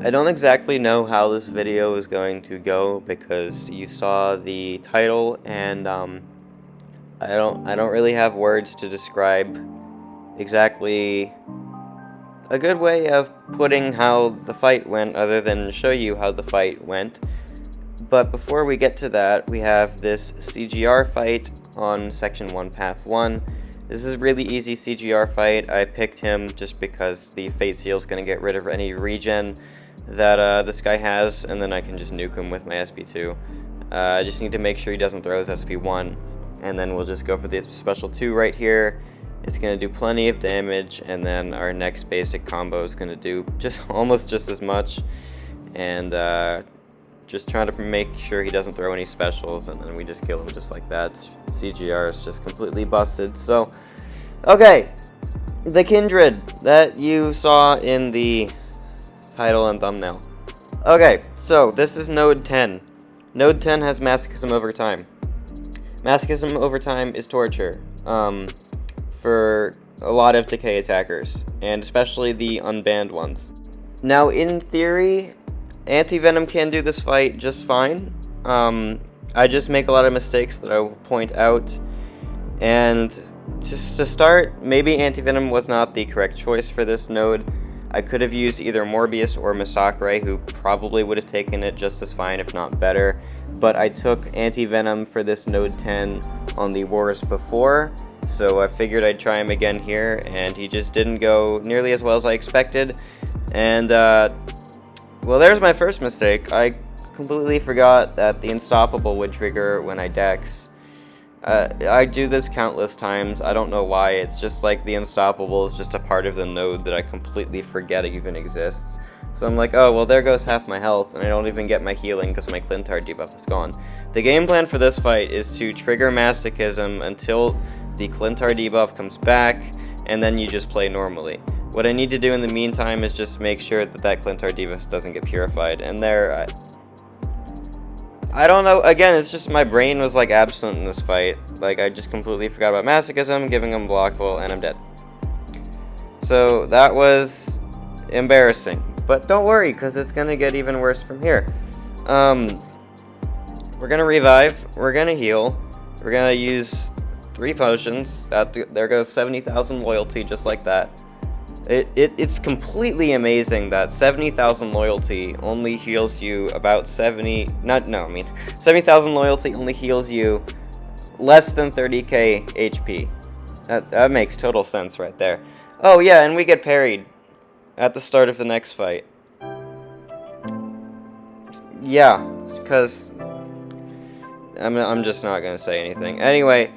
I don't exactly know how this video is going to go because you saw the title and I don't really have words to describe exactly a good way of putting how the fight went other than show you how the fight went. But before we get to that, we have this CGR fight on Section 1, Path 1. This is a really easy CGR fight. I picked him just because the Fate Seal is going to get rid of any regen that this guy has, and then I can just nuke him with my SP2. I just need to make sure he doesn't throw his SP1, and then we'll just go for the Special 2 right here. It's going to do plenty of damage, and then our next basic combo is going to do almost just as much, and just trying to make sure he doesn't throw any specials, and then we just kill him just like that. CGR is just completely busted. So, okay, the Kindred that you saw in the title and thumbnail. Okay, so this is Node 10. Node 10 has Masochism over time. Masochism over time is torture for a lot of Decay attackers, and especially the unbanned ones. Now, in theory, Anti-Venom can do this fight just fine. I just make a lot of mistakes that I will point out, and just to start, maybe Anti-Venom was not the correct choice for this node. I could have used either Morbius or MCoC, who probably would have taken it just as fine, if not better, but I took Anti-Venom for this Node 10 on the wars before, so I figured I'd try him again here, and he just didn't go nearly as well as I expected, and, well, there's my first mistake. I completely forgot that the Unstoppable would trigger when I dex. I do this countless times. I don't know why. It's just like the Unstoppable is just a part of the node that I completely forget even exists. So I'm like, oh, well, there goes half my health, and I don't even get my healing because my Clintar debuff is gone. The game plan for this fight is to trigger Masochism until the Clintar debuff comes back, and then you just play normally. What I need to do in the meantime is just make sure that that Clintar debuff doesn't get purified, and there, I don't know, again, it's just my brain was like absent in this fight. Like, I just completely forgot about Masochism, giving him blockable, and I'm dead. So, that was embarrassing. But don't worry, because it's going to get even worse from here. We're going to revive, we're going to heal, we're going to use 3 potions. There goes 70,000 loyalty, just like that. It's completely amazing that 70,000 loyalty only heals you about 70,000 loyalty only heals you less than 30k HP. That makes total sense right there. Oh yeah, and we get parried at the start of the next fight. Yeah, because I'm just not gonna say anything. Anyway,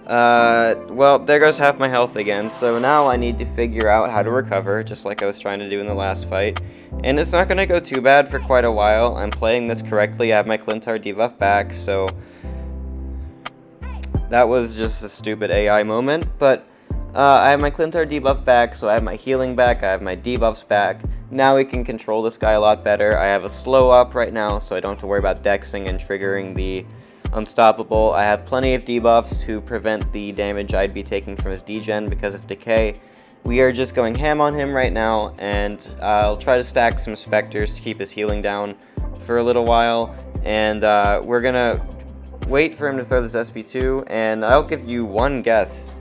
well, there goes half my health again, so now I need to figure out how to recover, just like I was trying to do in the last fight. And it's not going to go too bad for quite a while. I'm playing this correctly. I have my Clintar debuff back, so that was just a stupid AI moment. But I have my Clintar debuff back, so I have my healing back, I have my debuffs back. Now we can control this guy a lot better. I have a slow up right now, so I don't have to worry about dexing and triggering the Unstoppable. I have plenty of debuffs to prevent the damage I'd be taking from his degen because of Decay. We are just going ham on him right now, and I'll try to stack some Spectres to keep his healing down for a little while, and we're gonna wait for him to throw this SP2, and I'll give you one guess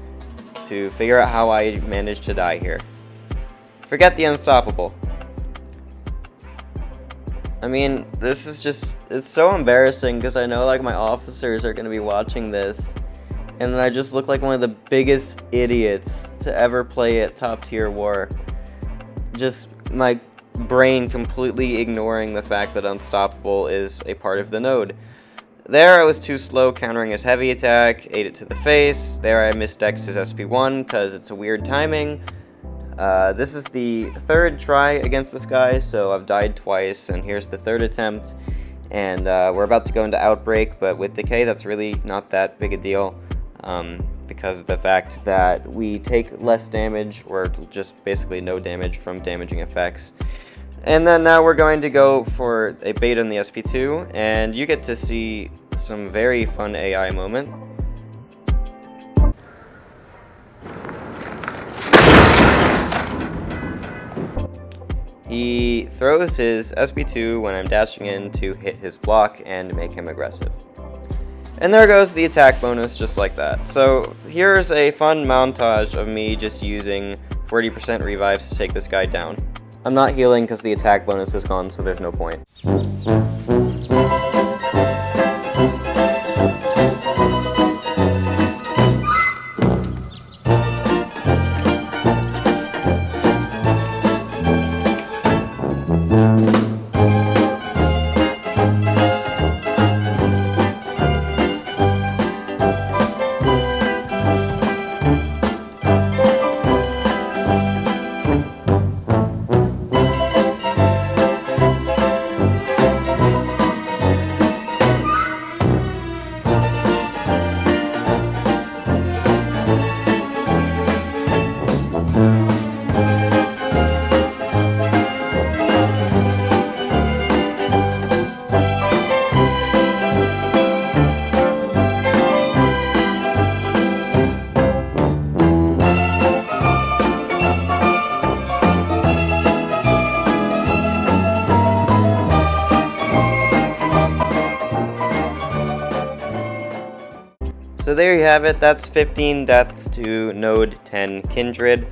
to figure out how I managed to die here. Forget the Unstoppable. I mean, this is just, it's so embarrassing because I know like my officers are going to be watching this, and then I just look like one of the biggest idiots to ever play at top tier war. Just my brain completely ignoring the fact that Unstoppable is a part of the node. There I was too slow countering his heavy attack, ate it to the face. There I misdexed his SP1 because it's a weird timing. This is the 3rd try against this guy, so I've died twice, and here's the 3rd attempt, and we're about to go into Outbreak, but with Decay that's really not that big a deal, because of the fact that we take less damage, or just basically no damage from damaging effects. And then now we're going to go for a bait on the SP2, and you get to see some very fun AI moment. he throws his SP2 when I'm dashing in to hit his block and make him aggressive. And there goes the attack bonus just like that. So here's a fun montage of me just using 40% revives to take this guy down. I'm not healing because the attack bonus is gone, so there's no point. So there you have it, that's 15 deaths to Node 10 Kindred,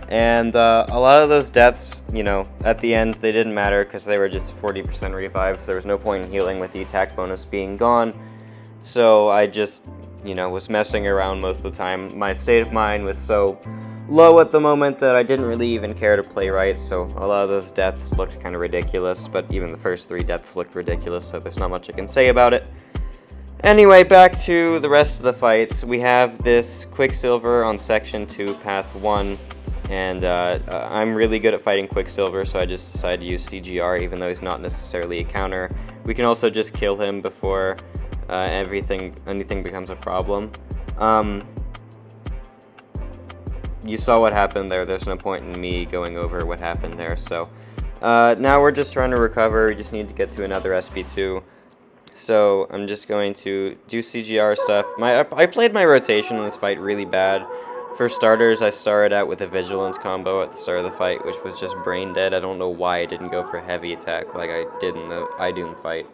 and a lot of those deaths, you know, at the end they didn't matter because they were just 40% revives. There was no point in healing with the attack bonus being gone, so I just, you know, was messing around most of the time. My state of mind was so low at the moment that I didn't really even care to play right, so a lot of those deaths looked kind of ridiculous, but even the first 3 deaths looked ridiculous, so there's not much I can say about it. Anyway, back to the rest of the fights. We have this Quicksilver on Section 2, Path 1, and I'm really good at fighting Quicksilver, so I just decided to use CGR, even though he's not necessarily a counter. We can also just kill him before anything becomes a problem. You saw what happened there. There's no point in me going over what happened there, so now we're just trying to recover. We just need to get to another SP2. So I'm just going to do CGR stuff. I played my rotation in this fight really bad. For starters, I started out with a Vigilance combo at the start of the fight, which was just brain dead. I don't know why I didn't go for heavy attack like I did in the iDoom fight.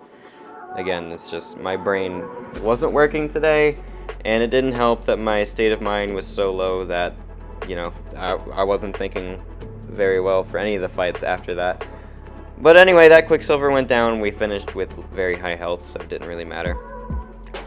Again, it's just my brain wasn't working today, and it didn't help that my state of mind was so low that, you know, I wasn't thinking very well for any of the fights after that. But anyway, that Quicksilver went down. We finished with very high health, so it didn't really matter.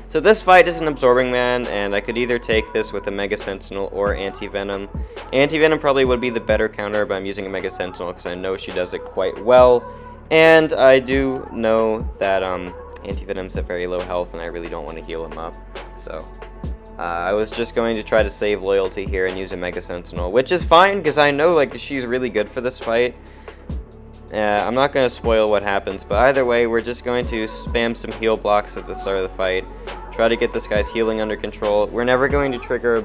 So this fight is an Absorbing Man, and I could either take this with a Mega Sentinel or Anti-Venom. Anti-Venom probably would be the better counter, but I'm using a Mega Sentinel because I know she does it quite well. And I do know that Anti-Venom's at very low health, and I really don't want to heal him up. So I was just going to try to save loyalty here and use a Mega Sentinel, which is fine because I know like she's really good for this fight. I'm not going to spoil what happens, but either way, we're just going to spam some heal blocks at the start of the fight, try to get this guy's healing under control. We're never going to trigger a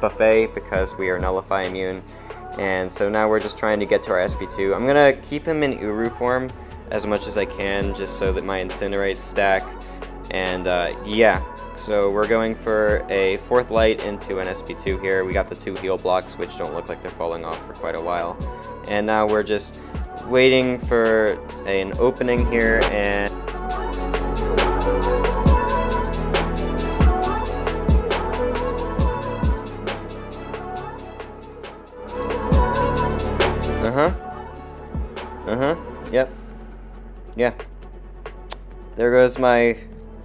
buffet because we are Nullify immune, and so now we're just trying to get to our SP2. I'm going to keep him in Uru form as much as I can, just so that my Incinerates stack, and yeah. So we're going for a 4th light into an SP2 here. We got the 2 heal blocks, which don't look like they're falling off for quite a while, and now we're just waiting for an opening here, and yep, yeah, there goes my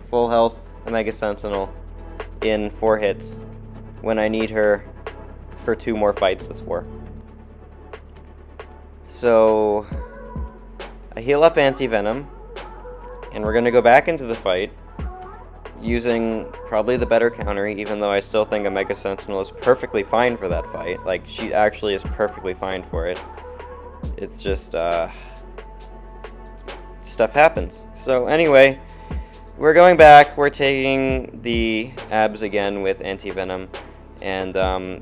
full health Mega Sentinel in 4 hits when I need her for 2 more fights this war. So I heal up Anti-Venom, and we're going to go back into the fight using probably the better counter, even though I still think a Mega Sentinel is perfectly fine for that fight. Like, she actually is perfectly fine for it. It's just, stuff happens. So anyway, we're going back, we're taking the abs again with Anti-Venom. And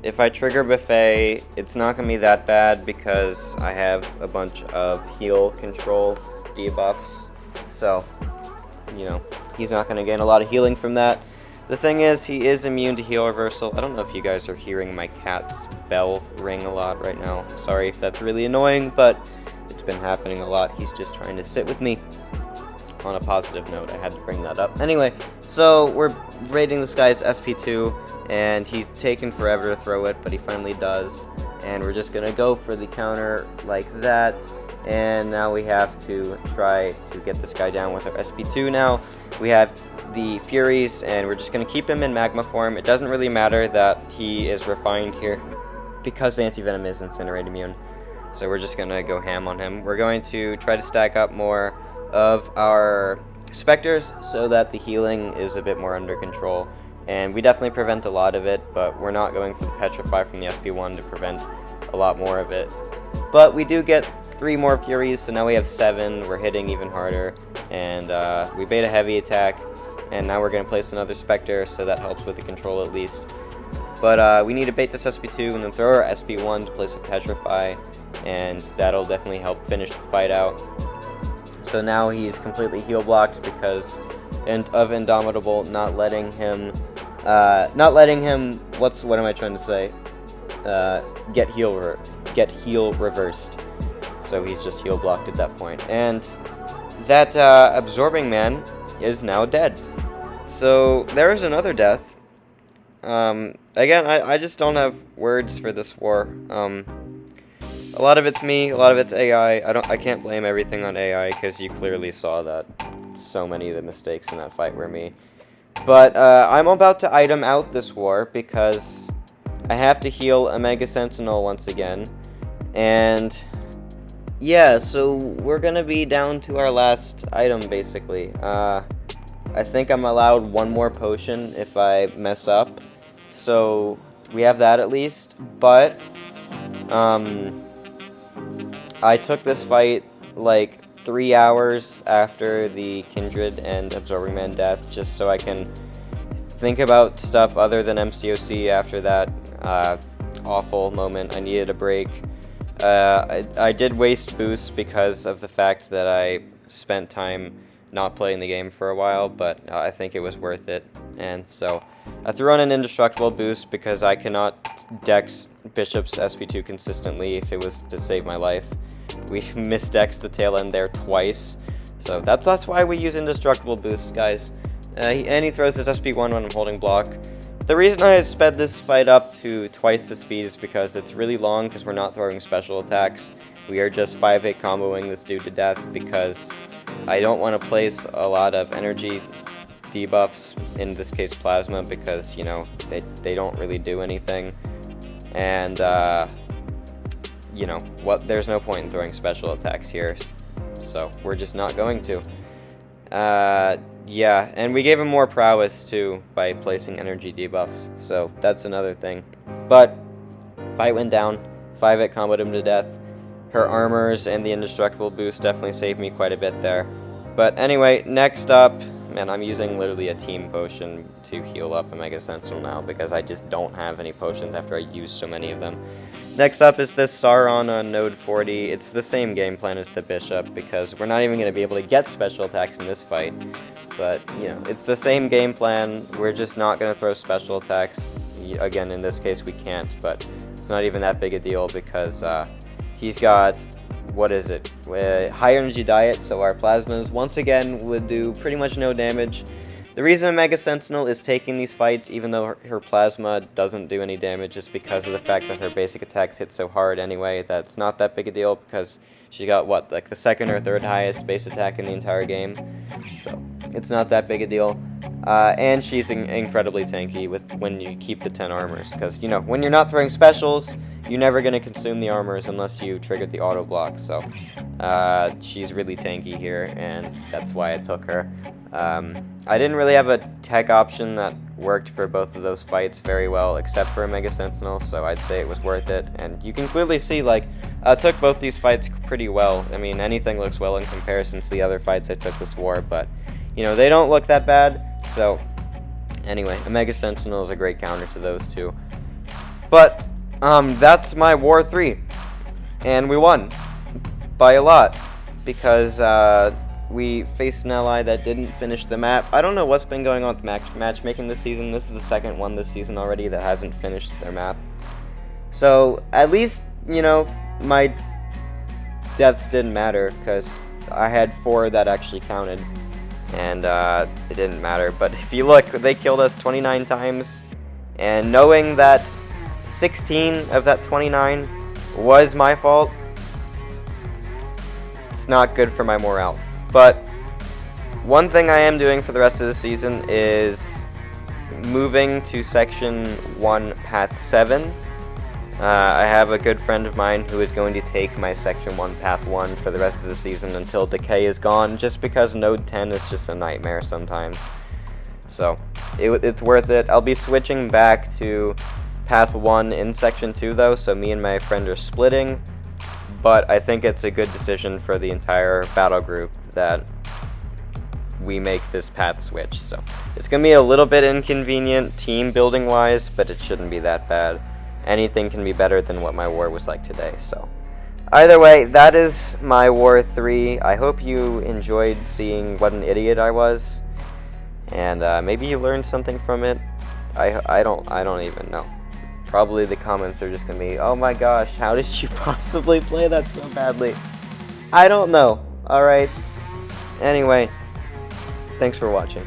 if I trigger Buffet, it's not going to be that bad because I have a bunch of heal control debuffs. So, you know, he's not going to gain a lot of healing from that. The thing is, he is immune to heal reversal. I don't know if you guys are hearing my cat's bell ring a lot right now. Sorry if that's really annoying, but it's been happening a lot. He's just trying to sit with me. On a positive note, I had to bring that up. Anyway, so we're raiding this guy's SP2, and he's taken forever to throw it, but he finally does. And we're just gonna go for the counter like that. And now we have to try to get this guy down with our SP2 now. We have the Furies, and we're just gonna keep him in magma form. It doesn't really matter that he is refined here, because the anti-venom is incinerate immune. So we're just gonna go ham on him. We're going to try to stack up more of our specters so that the healing is a bit more under control, and we definitely prevent a lot of it, but we're not going for the petrify from the SP1 to prevent a lot more of it. But we do get 3 more Furies, so now we have 7. We're hitting even harder, and we bait a heavy attack, and now we're going to place another specter, so that helps with the control at least. But we need to bait this SP2 and then throw our SP1 to place a petrify, and that'll definitely help finish the fight out. So now he's completely heal blocked because of Indomitable not letting him, what am I trying to say? Get heal reversed. So he's just heal blocked at that point. And that Absorbing Man is now dead. So there is another death. Again, I just don't have words for this war. A lot of it's me, a lot of it's AI. I can't blame everything on AI, because you clearly saw that so many of the mistakes in that fight were me. But I'm about to item out this war, because I have to heal a Mega Sentinel once again. And yeah, so we're gonna be down to our last item, basically. I think I'm allowed 1 more potion if I mess up. So we have that at least, but I took this fight like 3 hours after the Kindred and Absorbing Man death, just so I can think about stuff other than MCoC after that awful moment. I needed a break. I did waste boosts because of the fact that I spent time not playing the game for a while, but I think it was worth it. And so I threw on an indestructible boost because I cannot dex Bishop's SP2 consistently if it was to save my life. We misdexed the tail end there twice, so that's why we use indestructible boosts, guys. And he throws his SP1 when I'm holding block. The reason I sped this fight up to twice the speed is because it's really long, because we're not throwing special attacks. We are just 5-8 comboing this dude to death, because I don't want to place a lot of energy debuffs, in this case plasma, because, you know, they don't really do anything. And you know what, there's no point in throwing special attacks here, so we're just not going to. Yeah, and we gave him more prowess too by placing energy debuffs, so that's another thing. But fight went down, 5-8 comboed him to death. Her armors and the indestructible boost definitely saved me quite a bit there. But anyway, next up, man, I'm using literally a team potion to heal up a Mega Sentinel now, because I just don't have any potions after I used so many of them. Next up is this Sauron on node 40. It's the same game plan as the Bishop, because we're not even going to be able to get special attacks in this fight. But, you know, it's the same game plan. We're just not going to throw special attacks. Again, in this case, we can't, but it's not even that big a deal, because he's got, what is it, high energy diet, so our plasmas once again would do pretty much no damage. The reason Mega Sentinel is taking these fights, even though her plasma doesn't do any damage, is because of the fact that her basic attacks hit so hard anyway. That's not that big a deal, because she got, what, like the 2nd or 3rd highest base attack in the entire game, so it's not that big a deal. And she's incredibly tanky when you keep the 10 armors, because, you know, when you're not throwing specials, you're never going to consume the armors unless you triggered the auto block, so she's really tanky here, and that's why I took her. I didn't really have a tech option that worked for both of those fights very well, except for a Mega Sentinel, so I'd say it was worth it. And you can clearly see, like, I took both these fights pretty well. I mean, anything looks well in comparison to the other fights I took this war, but, you know, they don't look that bad. So, anyway, a Mega Sentinel is a great counter to those two. But, that's my War 3. And we won. By a lot. Because, we faced an ally that didn't finish the map. I don't know what's been going on with matchmaking this season. This is the 2nd one this season already that hasn't finished their map. So, at least, you know, my deaths didn't matter, because I had 4 that actually counted, and it didn't matter. But if you look, they killed us 29 times, and knowing that 16 of that 29 was my fault, it's not good for my morale. But one thing I am doing for the rest of the season is moving to Section 1, Path 7. I have a good friend of mine who is going to take my Section 1, Path 1 for the rest of the season until Decay is gone, just because Node 10 is just a nightmare sometimes. So, it's worth it. I'll be switching back to Path 1 in Section 2, though, so me and my friend are splitting, but I think it's a good decision for the entire battle group that we make this path switch. So, it's going to be a little bit inconvenient team building wise, but it shouldn't be that bad. Anything can be better than what my war was like today. So, either way, that is my War 3. I hope you enjoyed seeing what an idiot I was, and maybe you learned something from it. I don't even know. Probably the comments are just gonna be, oh my gosh, how did you possibly play that so badly? I don't know. Alright. Anyway, thanks for watching.